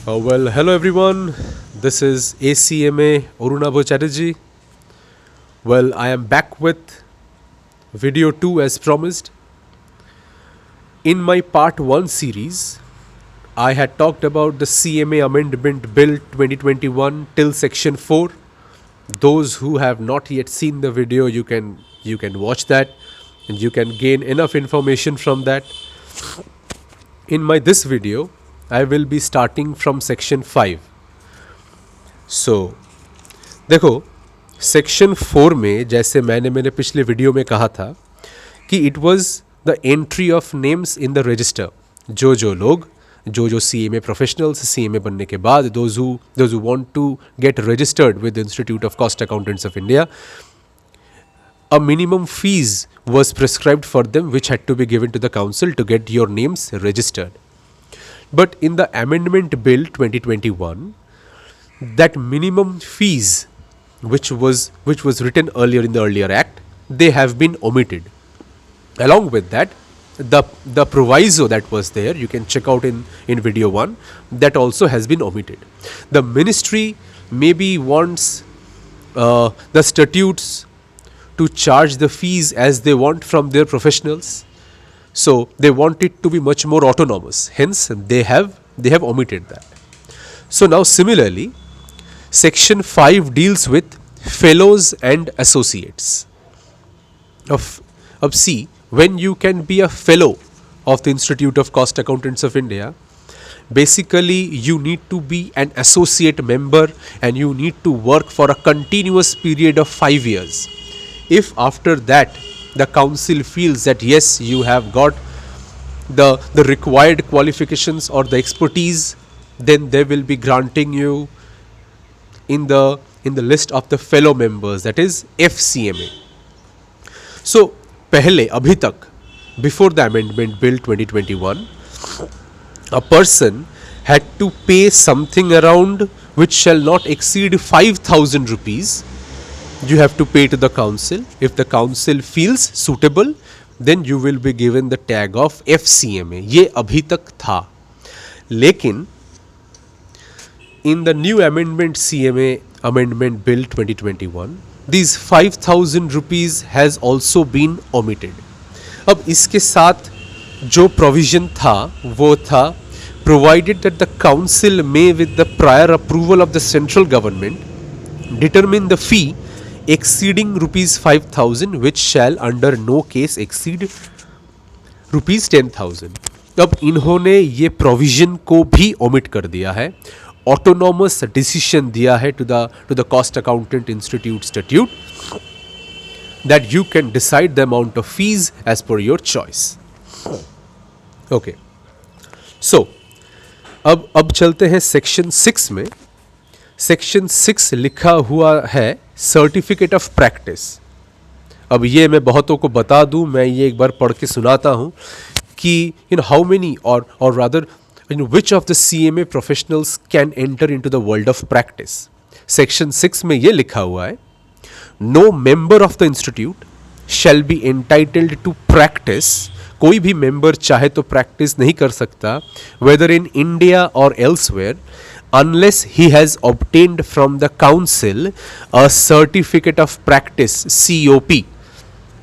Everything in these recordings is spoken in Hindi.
Hello everyone. This is ACMA Arunabho Chatterjee. I am back with video 2 as promised. In my part 1 series, I had talked about the CMA Amendment Bill 2021 till section 4. Those who have not yet seen the video, you can watch that and you can gain enough information from that. In my this video, I will be starting from section 5. So देखो सेक्शन 4 में जैसे मैंने मेरे पिछले वीडियो में कहा था कि it was the entry of names in the register. जो लोग जो CMA प्रोफेशनल्स CMA बनने के बाद those who want to get registered with institute of cost accountants of India, a minimum fees was prescribed for them which had to be given to the council to get your names registered. But in the Amendment Bill 2021, that minimum fees which was written earlier in the earlier act, they have been omitted. Along with that, the proviso that was there, you can check out in video 1, that also has been omitted. The ministry maybe wants the statutes to charge the fees as they want from their professionals. So they want it to be much more autonomous. Hence, they have omitted that. So now similarly, section 5 deals with fellows and associates. See, when you can be a fellow of the Institute of Cost Accountants of India, basically you need to be an associate member and you need to work for a continuous period of 5 years. If after that the council feels that yes, you have got the required qualifications or the expertise, then they will be granting you in the list of the fellow members, that is FCMA. So पहले अभी तक, before the Amendment Bill 2021, a person had to pay something around which shall not exceed 5,000 rupees. You have to pay to the council. If the council feels suitable, then you will be given the tag of FCMA. ये अभी तक था. लेकिन in the new amendment CMA Amendment Bill 2021, these 5,000 rupees has also been omitted. अब इसके साथ जो provision था वो था provided that the council may with the prior approval of the central government determine the fee exceeding rupees 5,000 which shall under no case exceed rupees 10,000. अब इन्होंने ये प्रोविजन को भी ओमिट कर दिया है. ऑटोनॉमस डिसीजन दिया है to the cost accountant institute statute that you can decide the amount of fees as per your choice. Okay, so अब चलते हैं सेक्शन 6 में. सेक्शन 6 लिखा हुआ है सर्टिफिकेट ऑफ प्रैक्टिस. अब ये मैं बहुतों को बता दूं, मैं ये एक बार पढ़ के सुनाता हूं कि हाउ मेनी और rather which of the CMA professionals can enter into the world of practice. Section 6 में ये लिखा हुआ है, no member of the institute shall be entitled to practice. कोई भी मेंबर चाहे तो प्रैक्टिस नहीं कर सकता whether in India or elsewhere unless he has obtained from the council a certificate of practice COP.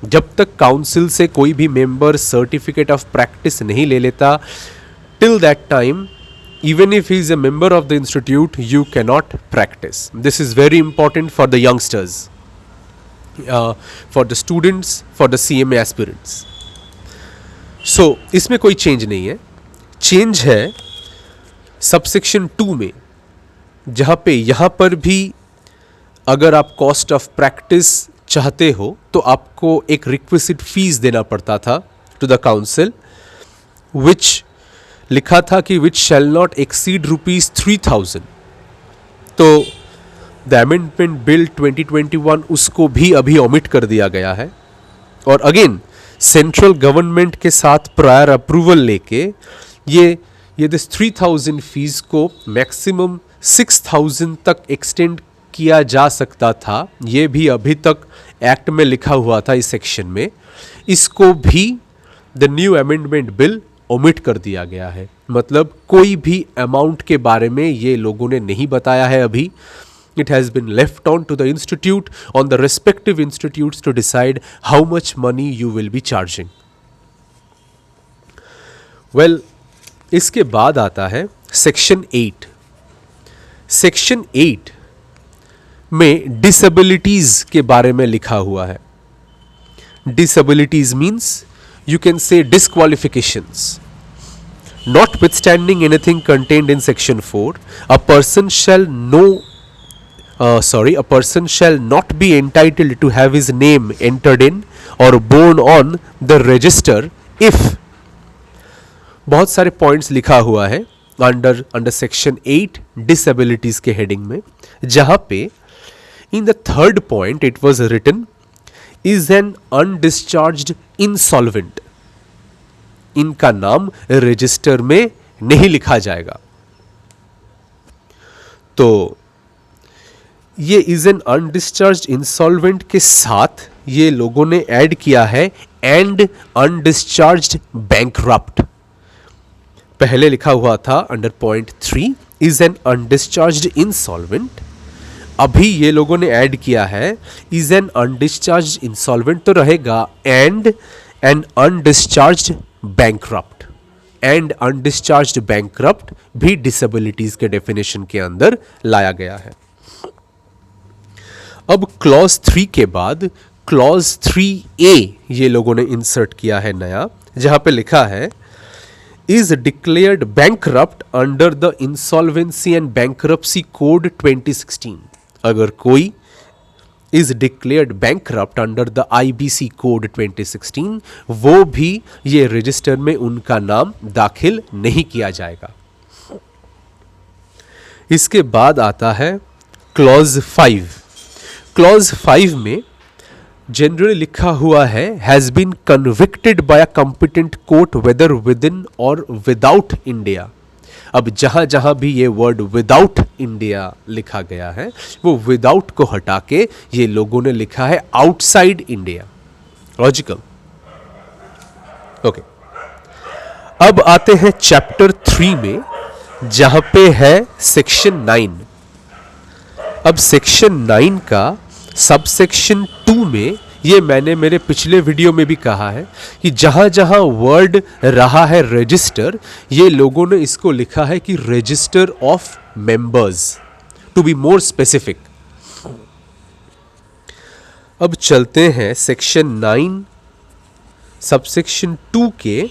जब तक काउंसिल से कोई भी मेंबर सर्टिफिकेट ऑफ प्रैक्टिस नहीं ले लेता, till that time, even if he is a member of the institute, you cannot practice. This is very important for the youngsters, for the students, for the CMA aspirants. So इसमें कोई चेंज नहीं है. चेंज है सबसेक्शन 2 में, जहाँ पे यहाँ पर भी अगर आप कॉस्ट ऑफ प्रैक्टिस चाहते हो तो आपको एक रिक्विजिट फीस देना पड़ता था टू द काउंसिल, विच लिखा था कि विच शैल नॉट एक्सीड रुपीज 3,000. तो द अमेंडमेंट बिल 2021 उसको भी अभी ओमिट कर दिया गया है. और अगेन सेंट्रल गवर्नमेंट के साथ प्रायर अप्रूवल लेके ये दिस 3,000 फीस को मैक्सिमम 6,000 तक एक्सटेंड किया जा सकता था. ये भी अभी तक एक्ट में लिखा हुआ था इस सेक्शन में. इसको भी the new amendment bill omit कर दिया गया है. मतलब कोई भी अमाउंट के बारे में ये लोगों ने नहीं बताया है अभी. It has been left on to the institute, on the respective institutes to decide how much money you will be charging. Well, इसके बाद आता है सेक्शन 8. सेक्शन 8 में डिसेबिलिटीज के बारे में लिखा हुआ है. Disabilities means you can say डिस्क्वालिफिकेशंस. Notwithstanding anything contained in section 4, a person shall not be entitled to have his name entered in or born on the register if. बहुत सारे पॉइंट्स लिखा हुआ है अंडर सेक्शन 8 डिसेबिलिटीज के हेडिंग में, जहां पे in the third point it was written is an undischarged insolvent. इनका नाम रजिस्टर में नहीं लिखा जाएगा. तो ये इज एन अनडिस्चार्ज्ड इंसॉल्वेंट के साथ ये लोगों ने ऐड किया है एंड अनडिस्चार्ज्ड बैंकरप्ट. पहले लिखा हुआ था under point 3 is an undischarged insolvent. अभी ये लोगों ने ऐड किया है इज एन अनडिस्चार्ज्ड इंसॉल्वेंट, तो रहेगा and an undischarged bankrupt. And undischarged bankrupt भी डिसेबिलिटीज के डेफिनेशन के अंदर लाया गया है. अब क्लॉज 3 के बाद क्लॉज 3A ये लोगों ने इंसर्ट किया है नया, जहां पे लिखा है is declared bankrupt under the insolvency and bankruptcy code 2016. अगर कोई is declared bankrupt under the IBC code 2016, वो भी ये रजिस्टर में उनका नाम दाखिल नहीं किया जाएगा. इसके बाद आता है क्लॉज 5. क्लॉज 5 में जनरली लिखा हुआ है has been convicted by a competent court whether within और विदाउट इंडिया. अब जहां जहां भी ये वर्ड विदाउट इंडिया लिखा गया है, वो विदाउट को हटा के ये लोगों ने लिखा है आउटसाइड इंडिया. लॉजिकल. ओके, अब आते हैं चैप्टर 3 में, जहां पे है सेक्शन 9. अब सेक्शन 9 का सबसेक्शन 2 में, ये मैंने मेरे पिछले वीडियो में भी कहा है कि जहां जहां वर्ड रहा है रजिस्टर, ये लोगों ने इसको लिखा है कि register of members, to be more specific. अब चलते हैं सेक्शन 9 सबसेक्शन 2 के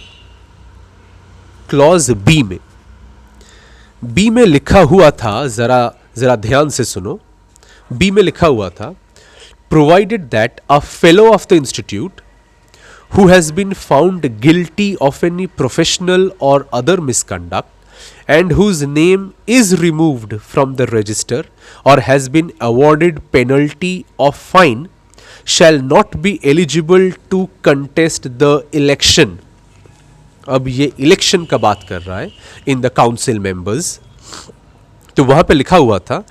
क्लॉज बी में. बी में लिखा हुआ था, जरा ध्यान से सुनो. बी में लिखा हुआ था provided that a fellow of the institute who has been found guilty of any professional or other misconduct and whose name is removed from the register or has been awarded penalty or fine shall not be eligible to contest the election. अब ये इलेक्शन का बात कर रहा है इन द काउंसिल मेंबर्स. तो वहां पे लिखा हुआ था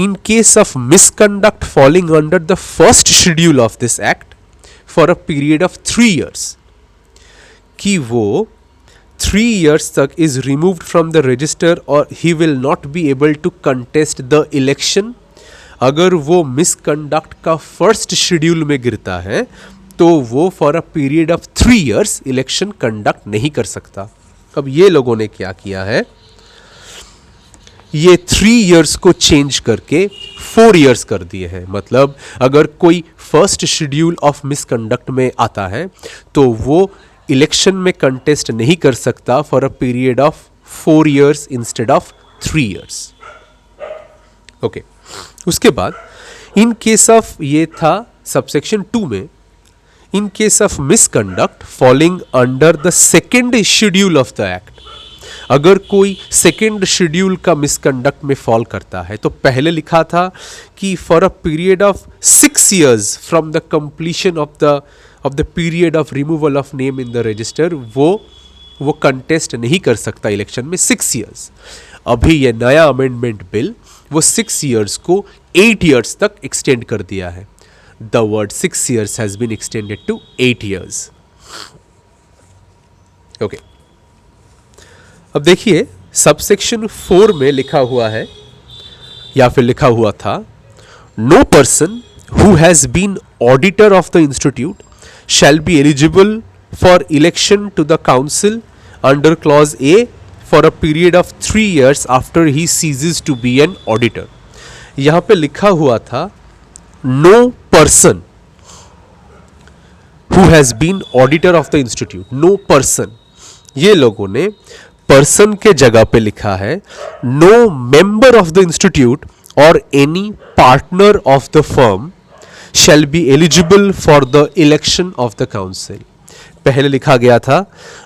in case of misconduct falling under the first schedule of this act for a period of 3 years, कि वो 3 years तक is removed from the register or he will not be able to contest the election. अगर वो misconduct का first schedule में गिरता है तो वो for a period of 3 years election conduct नहीं कर सकता. अब ये लोगों ने क्या किया है, ये 3 years को चेंज करके 4 years कर दिए हैं. मतलब अगर कोई फर्स्ट शेड्यूल ऑफ मिसकंडक्ट में आता है तो वो इलेक्शन में कंटेस्ट नहीं कर सकता for a period of 4 years instead of 3 years. Okay, उसके बाद इन केस ऑफ, ये था सबसेक्शन 2 में, in case of misconduct falling under the second schedule of the act. अगर कोई सेकेंड शेड्यूल का मिसकंडक्ट में फॉल करता है, तो पहले लिखा था कि for a period of 6 years from the completion of the period of removal of name in the register, वो कंटेस्ट नहीं कर सकता इलेक्शन में 6 years. अभी ये नया अमेंडमेंट बिल वो 6 years को 8 years तक एक्सटेंड कर दिया है. The word 6 years has been extended to 8 years. Okay, अब देखिए सबसेक्शन 4 में लिखा हुआ है या फिर लिखा हुआ था, no person who has been auditor of the institute shall be eligible for election to the council under clause A for a period of 3 years after he ceases to be an auditor. यहां पे लिखा हुआ था no person who has been auditor of the institute, no person. ये लोगों ने पर्सन के जगह पे लिखा है no member of the institute और any partner of the firm shall be eligible for the election of the council. पहले लिखा गया था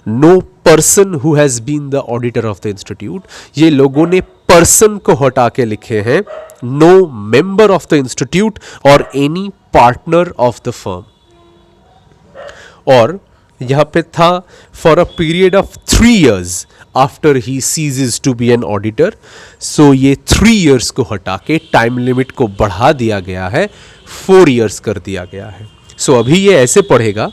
no person who has been the auditor of the institute, ये लोगों ने पर्सन को हटा के लिखे हैं no member of the institute और any partner of the firm. और यहां पे था for a period of 3 years after he ceases to be an auditor. So ये 3 years को हटा के टाइम लिमिट को बढ़ा दिया गया है, 4 years कर दिया गया है। सो अभी ये ऐसे पढ़ेगा,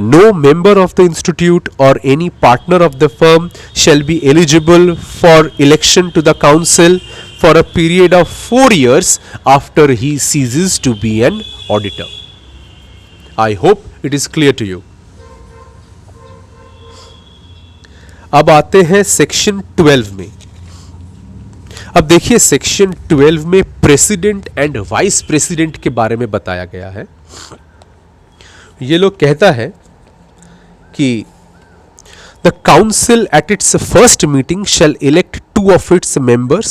no member of the institute और any partner of the firm shall be eligible for election to the council for a period of 4 years after he ceases to be an auditor. I hope it is clear to you. अब आते हैं सेक्शन 12 में। अब देखिए सेक्शन 12 में प्रेसिडेंट एंड वाइस प्रेसिडेंट के बारे में बताया गया है। ये लोग कहता है कि the council at its first meeting shall elect 2 of its members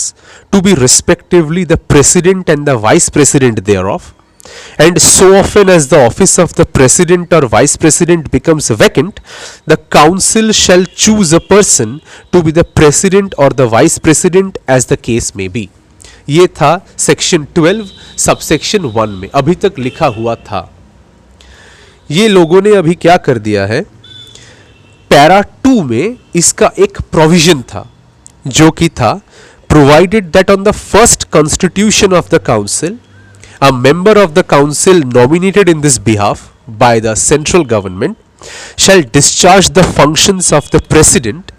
to be respectively the president and the vice president thereof, and so often as the office of the president or vice president becomes vacant, the council shall choose a person to be the president or the vice president as the case may be। ये था सेक्शन 12 सबसेक्शन 1 में अभी तक लिखा हुआ था। ये लोगों ने अभी क्या कर दिया है, पैरा 2 में इसका एक प्रोविजन था जो कि था provided that on the first constitution of the council a member of the council nominated in this behalf by the central government shall discharge the functions of the president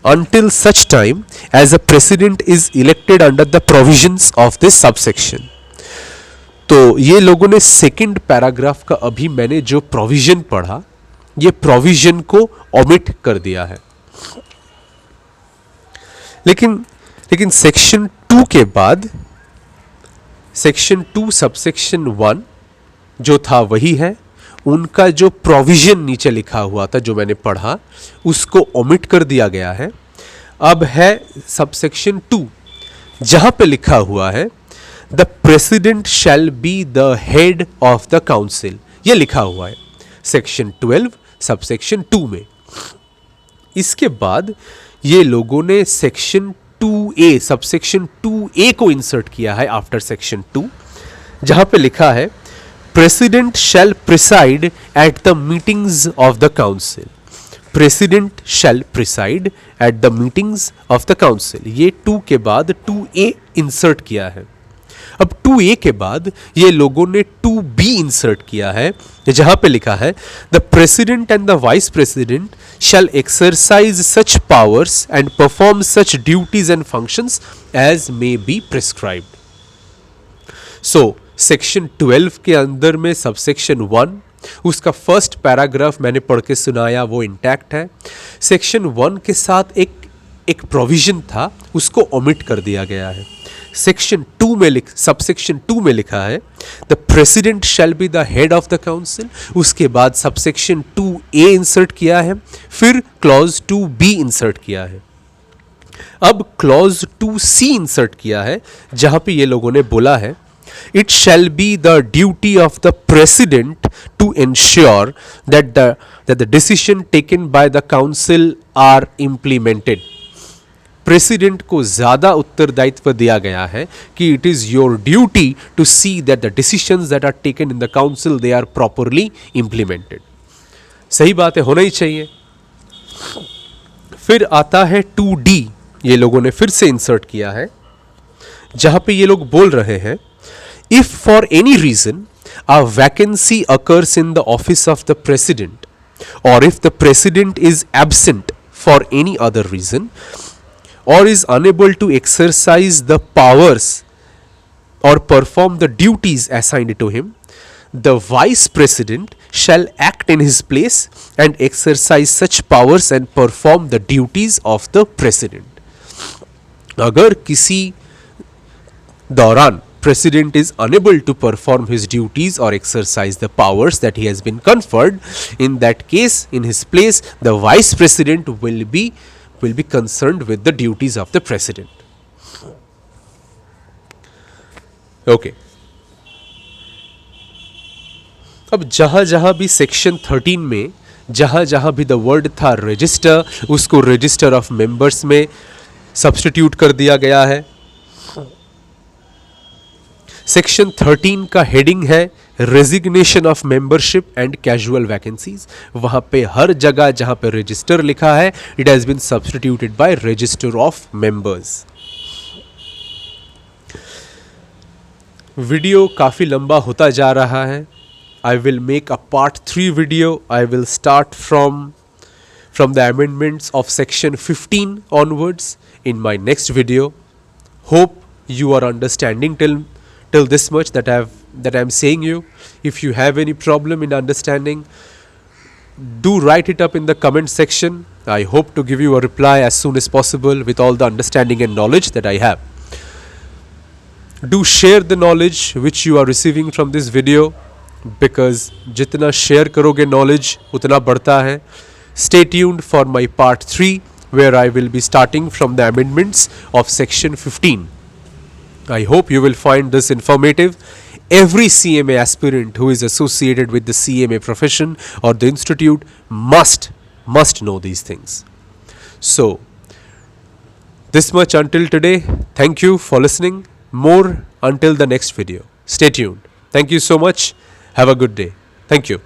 until such time as a president is elected under the provisions of this subsection। तो ये लोगों ने सेकंड पैराग्राफ का अभी मैंने जो प्रोविजन पढ़ा, ये प्रोविजन को ओमिट कर दिया है। लेकिन सेक्शन 2 के बाद सेक्शन 2 सबसेक्शन 1 जो था वही है, उनका जो प्रोविजन नीचे लिखा हुआ था जो मैंने पढ़ा उसको ओमिट कर दिया गया है। अब है सबसेक्शन 2 जहां पे लिखा हुआ है the president shell be the head of the council, ये लिखा हुआ है सेक्शन 12 सबसेक्शन 2 में। इसके बाद ये लोगों ने सेक्शन 2A सबसेक्शन 2A को इंसर्ट किया है आफ्टर सेक्शन 2, जहां पे लिखा है president shell preside at the meetings of the council. President shell preside at the meetings of the council, ये 2 के बाद 2A इंसर्ट किया है। अब 2A के बाद ये लोगों ने 2B इंसर्ट किया है जहां पे लिखा है the president and the vice president shall exercise such powers and perform such duties and functions as may be prescribed। So section 12 के अंदर में सबसेक्शन 1 उसका फर्स्ट पैराग्राफ मैंने पढ़ के सुनाया, वो इंटैक्ट है। सेक्शन 1 के साथ एक प्रोविजन था, उसको ओमिट कर दिया गया है। सेक्शन 2 में सबसेक्शन 2 में लिखा है the president shell be the head of the council, उसके बाद सबसेक्शन 2A इंसर्ट किया है, फिर क्लॉज 2B इंसर्ट किया है। अब क्लॉज 2C इंसर्ट किया है जहां पे ये लोगों ने बोला है it shall be the duty of the president to ensure that the decision taken by the council are implemented. President को ज्यादा उत्तरदायित्व दिया गया है कि it is your duty to see that the decisions that are taken in the council they are properly implemented. सही बात है, होना ही चाहिए। फिर आता है 2D, ये लोगों ने फिर से इंसर्ट किया है जहां पे ये लोग बोल रहे हैं if for any reason a vacancy occurs in the office of the president और if the president is absent for any other reason, or is unable to exercise the powers or perform the duties assigned to him, the vice president shall act in his place and exercise such powers and perform the duties of the president. अगर किसी दौरान president is unable to perform his duties or exercise the powers that he has been conferred, in that case, in his place, the vice president will be concerned with the duties of the president. Okay. अब जहां जहां भी सेक्शन 13 में जहां जहां भी द वर्ड था रजिस्टर, उसको रजिस्टर ऑफ मेंबर्स में सब्स्टिट्यूट कर दिया गया है. सेक्शन 13 का हेडिंग है resignation of membership and casual vacancies. वहां पे हर जगह जहां पे रजिस्टर लिखा है, it has been substituted by register of members. Video काफ़ी लंबा होता जा रहा है. I will make a part 3 video. I will start from the amendments of section 15 onwards in my next video. Hope you are understanding till this much that I'm saying you. If you have any problem in understanding, do write it up in the comment section. I hope to give you a reply as soon as possible with all the understanding and knowledge that I have. Do share the knowledge which you are receiving from this video, because जितना शेयर करोगे नॉलेज उतना बढ़ता है. Stay tuned for my part 3 where I will be starting from the amendments of section 15. I hope you will find this informative. Every CMA aspirant who is associated with the CMA profession or the institute must know these things. So this much until today. Thank you for listening. More until the next video. Stay tuned. Thank you so much. Have a good day. Thank you.